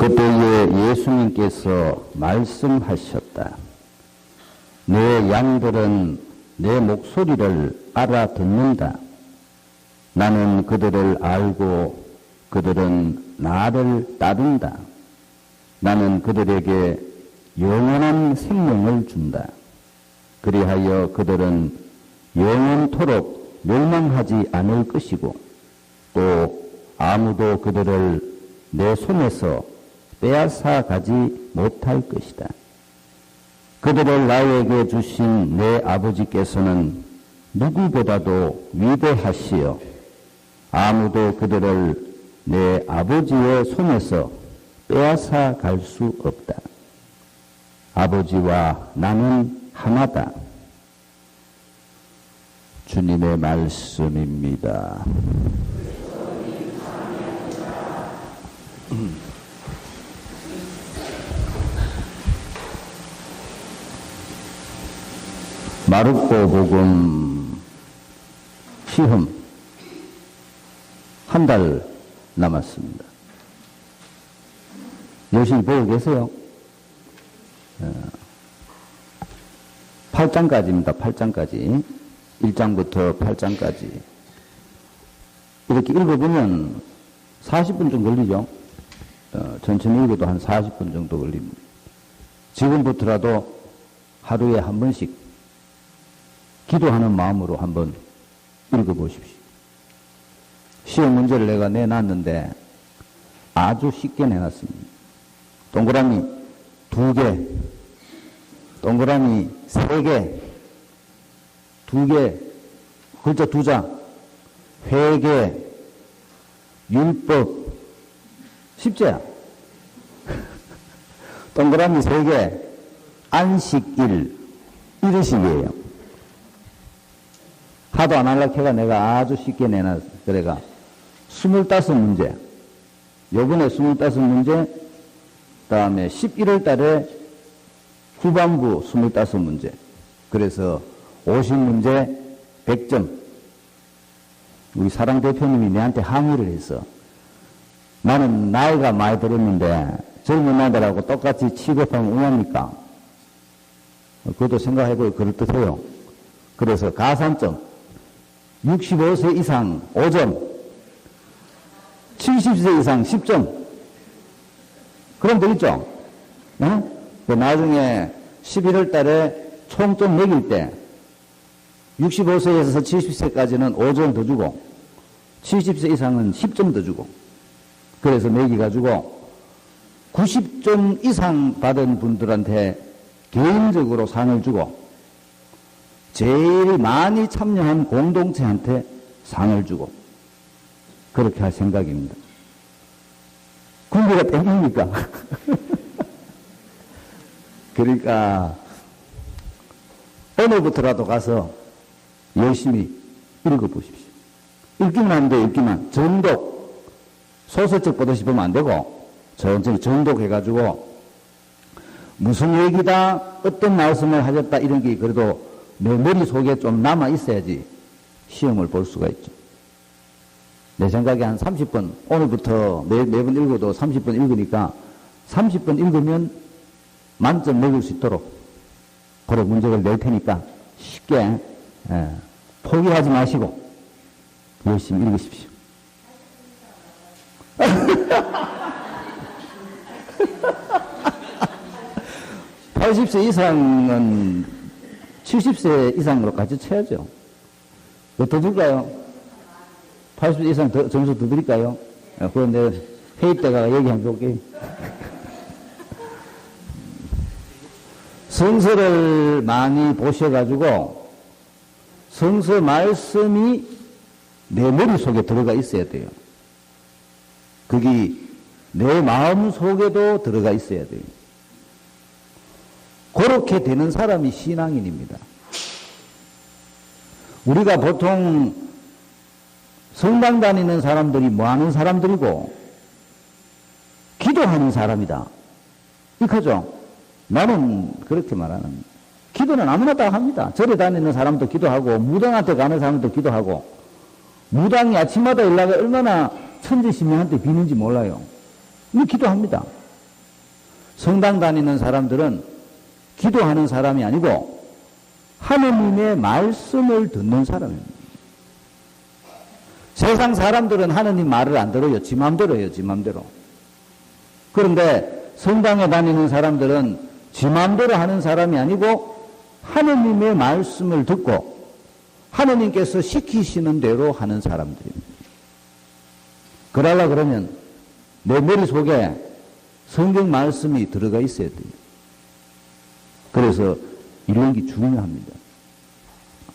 그때에 예수님께서 말씀하셨다. 내 양들은 내 목소리를 알아듣는다. 나는 그들을 알고 그들은 나를 따른다. 나는 그들에게 영원한 생명을 준다. 그리하여 그들은 영원토록 멸망하지 않을 것이고 또 아무도 그들을 내 손에서 빼앗아 가지 못할 것이다. 그들을 나에게 주신 내 아버지께서는 누구보다도 위대하시여 아무도 그들을 내 아버지의 손에서 빼앗아 갈 수 없다. 아버지와 나는 하나다. 주님의 말씀입니다. 마르코 복음 시험 한 달 남았습니다. 열심히 보고 계세요? 8장까지입니다. 8장까지. 1장부터 8장까지. 이렇게 읽어보면 40분 정도 걸리죠? 천천히 읽어도 한 40분 정도 걸립니다. 지금부터라도 하루에 한 번씩 기도하는 마음으로 한번 읽어보십시오. 시험 문제를 내가 내놨는데 아주 쉽게 내놨습니다. 동그라미 2개, 동그라미 3개, 2개, 글자 2장, 회계, 율법, 십자야. 동그라미 3개, 안식일, 이런 식이에요. 하도 안 하려고 해가 내가 아주 쉽게 내놨어. 그래가 25문제, 요번에 25문제, 다음에 11월 달에 후반부 25문제. 그래서 50문제 100점. 우리 사랑 대표님이 내한테 항의를 했어. 나는 나이가 많이 들었는데 젊은 애들하고 똑같이 취급하면 응합니까? 그것도 생각해보고 그럴듯해요. 그래서 가산점 65세 이상 5점, 70세 이상 10점. 그럼 되겠죠? 나중에 11월 달에 총점 매길 때 65세에서 70세까지는 5점 더 주고 70세 이상은 10점 더 주고 그래서 매기가지고 90점 이상 받은 분들한테 개인적으로 상을 주고 제일 많이 참여한 공동체한테 상을 주고 그렇게 할 생각입니다. 군대가 땡깁니까? 그러니까 오늘부터라도 가서 열심히 읽어보십시오. 읽기만 하면 돼요. 읽기만. 정독. 소설책 보듯이 보면 안 되고 천천히 정독해가지고 무슨 얘기다, 어떤 말씀을 하셨다 이런 게 그래도 내 머릿속에 좀 남아있어야지 시험을 볼 수가 있죠. 내 생각에 한 30번, 오늘부터 매번 읽어도 30번 읽으니까 30번 읽으면 만점 먹을 수 있도록 그런 문제를 낼 테니까 쉽게 포기하지 마시고 열심히 읽으십시오. 80세 이상은 70세 이상으로 같이 쳐야죠. 더 줄까요? 80세 이상 점수 더 드릴까요? 그건 내가 회의 때가 얘기 한번 볼게요. 성서를 많이 보셔가지고 성서 말씀이 내 머릿속에 들어가 있어야 돼요. 그게 내 마음 속에도 들어가 있어야 돼요. 그렇게 되는 사람이 신앙인입니다. 우리가 보통 성당 다니는 사람들이 뭐 하는 사람들이고 기도하는 사람이다. 이거죠. 나는 그렇게 말하는. 기도는 아무나 다 합니다. 절에 다니는 사람도 기도하고 무당한테 가는 사람도 기도하고 무당이 아침마다 연락을 얼마나 천지신명한테 비는지 몰라요. 근데 기도합니다. 성당 다니는 사람들은 기도하는 사람이 아니고 하느님의 말씀을 듣는 사람입니다. 세상 사람들은 하느님 말을 안 들어요. 지 맘대로 해요. 지 맘대로. 그런데 성당에 다니는 사람들은 지 맘대로 하는 사람이 아니고 하느님의 말씀을 듣고 하느님께서 시키시는 대로 하는 사람들입니다. 그러려 그러면 내 머릿속에 성경 말씀이 들어가 있어야 돼요. 그래서 이런 게 중요합니다.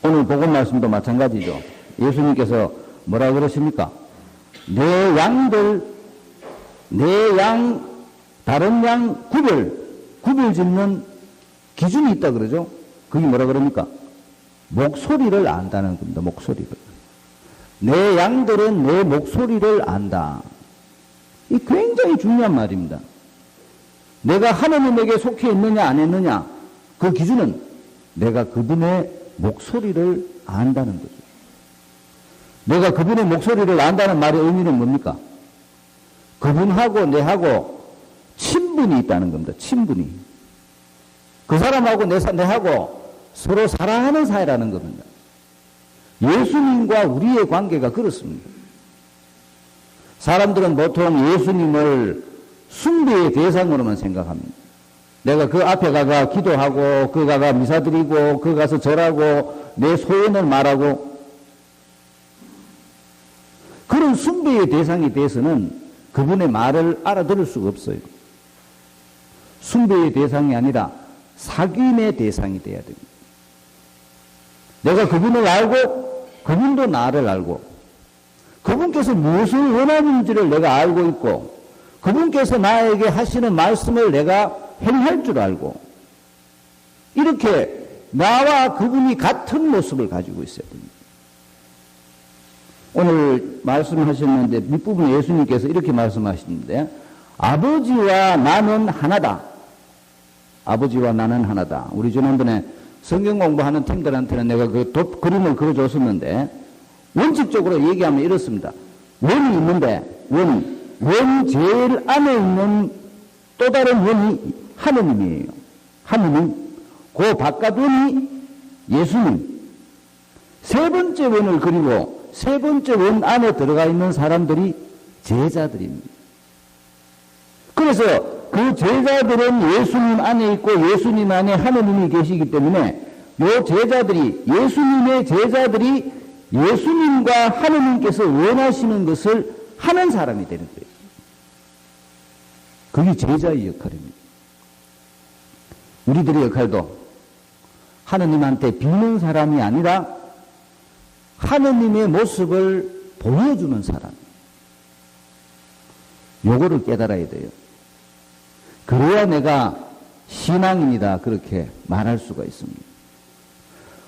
오늘 복음 말씀도 마찬가지죠. 예수님께서 뭐라 그러십니까? 내 양, 다른 양 구별 짓는 기준이 있다 그러죠? 그게 뭐라 그럽니까? 목소리를 안다는 겁니다. 목소리를. 내 양들은 내 목소리를 안다. 이 굉장히 중요한 말입니다. 내가 하느님에게 속해 있느냐 안 했느냐 그 기준은 내가 그분의 목소리를 안다는 거죠. 내가 그분의 목소리를 안다는 말의 의미는 뭡니까? 그분하고 내하고 친분이 있다는 겁니다. 친분이. 그 사람하고 내하고 서로 사랑하는 사이라는 겁니다. 예수님과 우리의 관계가 그렇습니다. 사람들은 보통 예수님을 숭배의 대상으로만 생각합니다. 내가 그 앞에 가가 기도하고 그 가가 미사 드리고 그 가서 절하고 내 소원을 말하고 그런 숭배의 대상이 돼서는 그분의 말을 알아들을 수가 없어요. 숭배의 대상이 아니라 사귐의 대상이 돼야 됩니다. 내가 그분을 알고 그분도 나를 알고 그분께서 무엇을 원하는지를 내가 알고 있고 그분께서 나에게 하시는 말씀을 내가 행할 줄 알고 이렇게 나와 그분이 같은 모습을 가지고 있어야 됩니다. 오늘 말씀하셨는데 밑부분에 예수님께서 이렇게 말씀하시는데 아버지와 나는 하나다. 아버지와 나는 하나다. 우리 지난번에 성경 공부하는 팀들한테는 내가 그 그림을 그려줬었는데 원칙적으로 얘기하면 이렇습니다. 원이 있는데 원 제일 안에 있는 또 다른 원이 하느님이에요. 하느님. 그 바깥 원이 예수님. 세 번째 원을 그리고 세 번째 원 안에 들어가 있는 사람들이 제자들입니다. 그래서 그 제자들은 예수님 안에 있고 예수님 안에 하느님이 계시기 때문에 요 제자들이 예수님의 제자들이 예수님과 하느님께서 원하시는 것을 하는 사람이 되는 거예요. 그게 제자의 역할입니다. 우리들의 역할도 하느님한테 빌는 사람이 아니라 하느님의 모습을 보여주는 사람. 요거를 깨달아야 돼요. 그래야 내가 신앙인이다 그렇게 말할 수가 있습니다.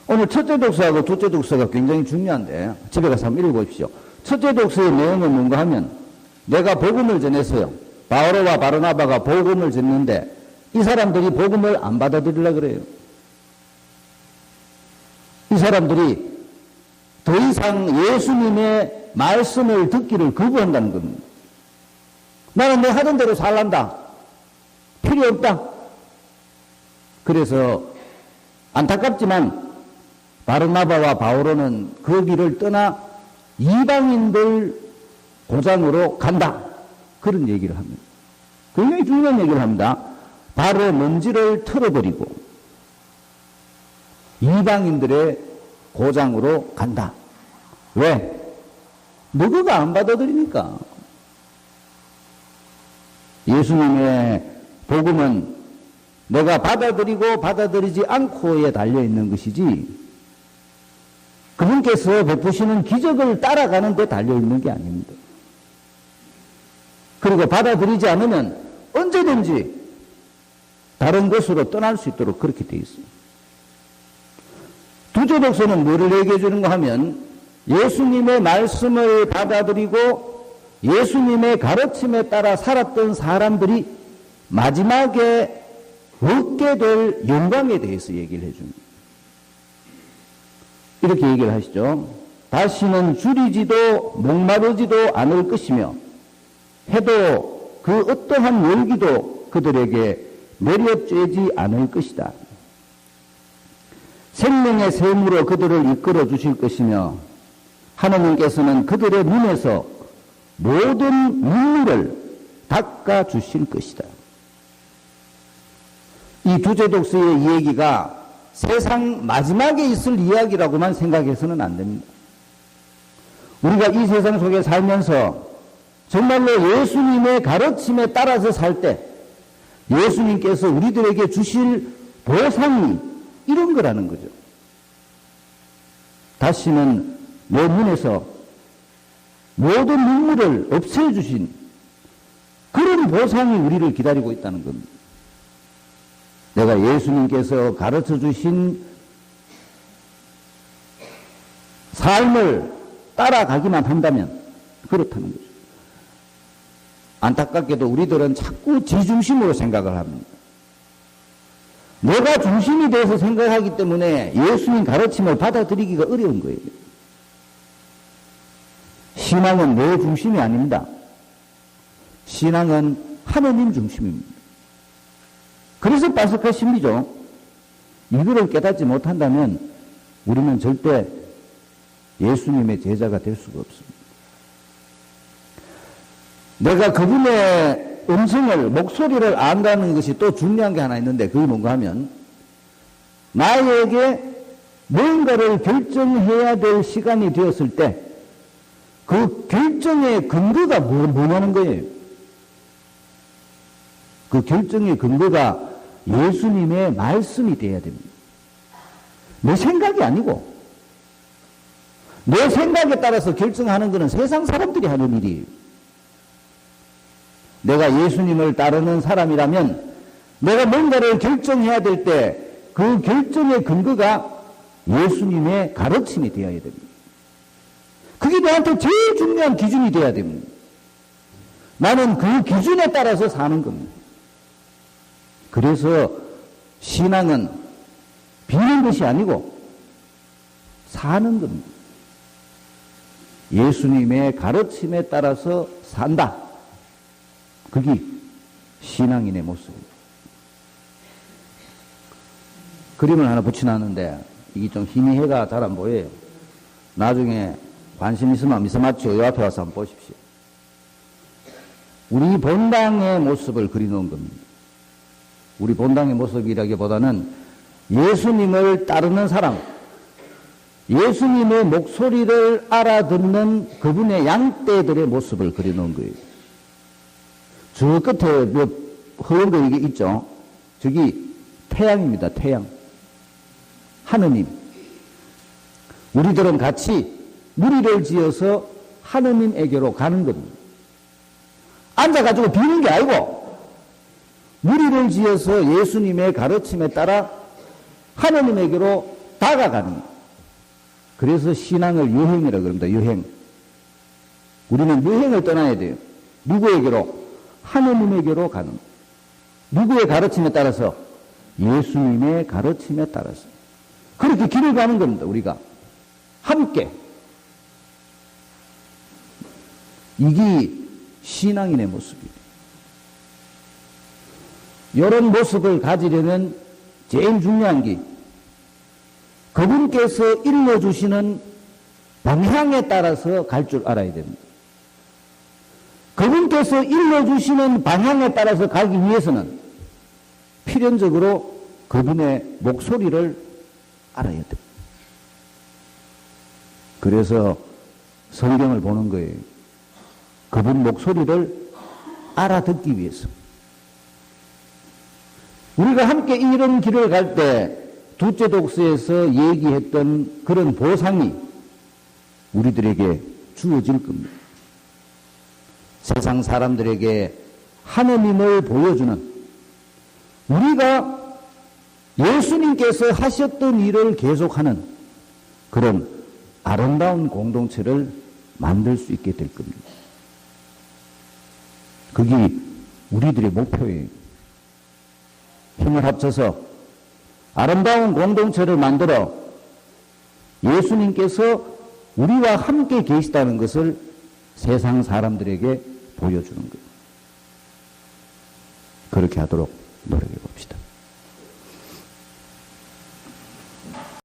오늘 첫째 독서하고 둘째 독서가 굉장히 중요한데 집에 가서 한번 읽어보십시오. 첫째 독서의 내용은 뭔가 하면 내가 복음을 전했어요. 바오로와 바르나바가 복음을 전했는데 이 사람들이 복음을 안 받아들이려고 그래요. 이 사람들이 더 이상 예수님의 말씀을 듣기를 거부한다는 겁니다. 나는 내 하던 대로 살란다. 필요 없다. 그래서 안타깝지만 바르나바와 바오로는 그 길을 떠나 이방인들 고장으로 간다. 그런 얘기를 합니다. 굉장히 중요한 얘기를 합니다. 발의 먼지를 털어버리고 이방인들의 고장으로 간다. 왜? 누구가 안 받아들이니까. 예수님의 복음은 내가 받아들이고 받아들이지 않고에 달려있는 것이지 그분께서 베푸시는 기적을 따라가는 데 달려있는 게 아닙니다. 그리고 받아들이지 않으면 언제든지 다른 곳으로 떠날 수 있도록 그렇게 되어 있어요. 두째 독서는 뭐를 얘기해 주는가 하면 예수님의 말씀을 받아들이고 예수님의 가르침에 따라 살았던 사람들이 마지막에 얻게 될 영광에 대해서 얘기를 해줍니다. 이렇게 얘기를 하시죠. 다시는 줄이지도 목마르지도 않을 것이며 해도 그 어떠한 열기도 그들에게 내려쬐지 않을 것이다. 생명의 샘으로 그들을 이끌어 주실 것이며 하나님께서는 그들의 눈에서 모든 눈물을 닦아 주실 것이다. 이 두제독서의 이야기가 세상 마지막에 있을 이야기라고만 생각해서는 안 됩니다. 우리가 이 세상 속에 살면서 정말로 예수님의 가르침에 따라서 살 때 예수님께서 우리들에게 주실 보상이 이런 거라는 거죠. 다시는 내 눈에서 모든 눈물을 없애주신 그런 보상이 우리를 기다리고 있다는 겁니다. 내가 예수님께서 가르쳐 주신 삶을 따라가기만 한다면 그렇다는 거죠. 안타깝게도 우리들은 자꾸 지중심으로 생각을 합니다. 내가 중심이 돼서 생각하기 때문에 예수님 가르침을 받아들이기가 어려운 거예요. 신앙은 내 중심이 아닙니다. 신앙은 하느님 중심입니다. 그래서 파스칼 신비죠. 이거를 깨닫지 못한다면 우리는 절대 예수님의 제자가 될 수가 없습니다. 내가 그분의 음성을, 목소리를 안다는 것이 또 중요한 게 하나 있는데 그게 뭔가 하면 나에게 뭔가를 결정해야 될 시간이 되었을 때 그 결정의 근거가 뭐냐는 거예요. 그 결정의 근거가 예수님의 말씀이 되어야 됩니다. 내 생각이 아니고 내 생각에 따라서 결정하는 것은 세상 사람들이 하는 일이에요. 내가 예수님을 따르는 사람이라면 내가 뭔가를 결정해야 될 때 그 결정의 근거가 예수님의 가르침이 되어야 됩니다. 그게 나한테 제일 중요한 기준이 되어야 됩니다. 나는 그 기준에 따라서 사는 겁니다. 그래서 신앙은 비는 것이 아니고 사는 겁니다. 예수님의 가르침에 따라서 산다. 그게 신앙인의 모습입니다. 그림을 하나 붙여놨는데 이게 좀 희미해가 잘 안 보여요. 나중에 관심 있으면 미스마치오 요 앞에 와서 한번 보십시오. 우리 본당의 모습을 그려놓은 겁니다. 우리 본당의 모습이라기보다는 예수님을 따르는 사람, 예수님의 목소리를 알아듣는 그분의 양떼들의 모습을 그려놓은 거예요. 저 끝에 뭐 허연 거 이게 있죠? 저기 태양입니다. 태양. 하느님. 우리들은 같이 무리를 지어서 하느님에게로 가는 겁니다. 앉아가지고 비는 게 아니고 무리를 지어서 예수님의 가르침에 따라 하느님에게로 다가가는 거예요. 그래서 신앙을 여행이라고 그럽니다. 여행. 우리는 여행을 떠나야 돼요. 누구에게로? 하느님에게로 가는 거예요. 누구의 가르침에 따라서? 예수님의 가르침에 따라서. 그렇게 길을 가는 겁니다. 우리가 함께. 이게 신앙인의 모습이에요. 이런 모습을 가지려면 제일 중요한 게 그분께서 일러주시는 방향에 따라서 갈 줄 알아야 됩니다. 그분께서 일러주시는 방향에 따라서 가기 위해서는 필연적으로 그분의 목소리를 알아야 됩니다. 그래서 성경을 보는 거예요. 그분 목소리를 알아듣기 위해서. 우리가 함께 이런 길을 갈 때 두째 독서에서 얘기했던 그런 보상이 우리들에게 주어질 겁니다. 세상 사람들에게 하느님을 보여주는 우리가 예수님께서 하셨던 일을 계속하는 그런 아름다운 공동체를 만들 수 있게 될 겁니다. 그게 우리들의 목표예요. 힘을 합쳐서 아름다운 공동체를 만들어 예수님께서 우리와 함께 계시다는 것을 세상 사람들에게 보여주는 거예요. 그렇게 하도록 노력해 봅시다.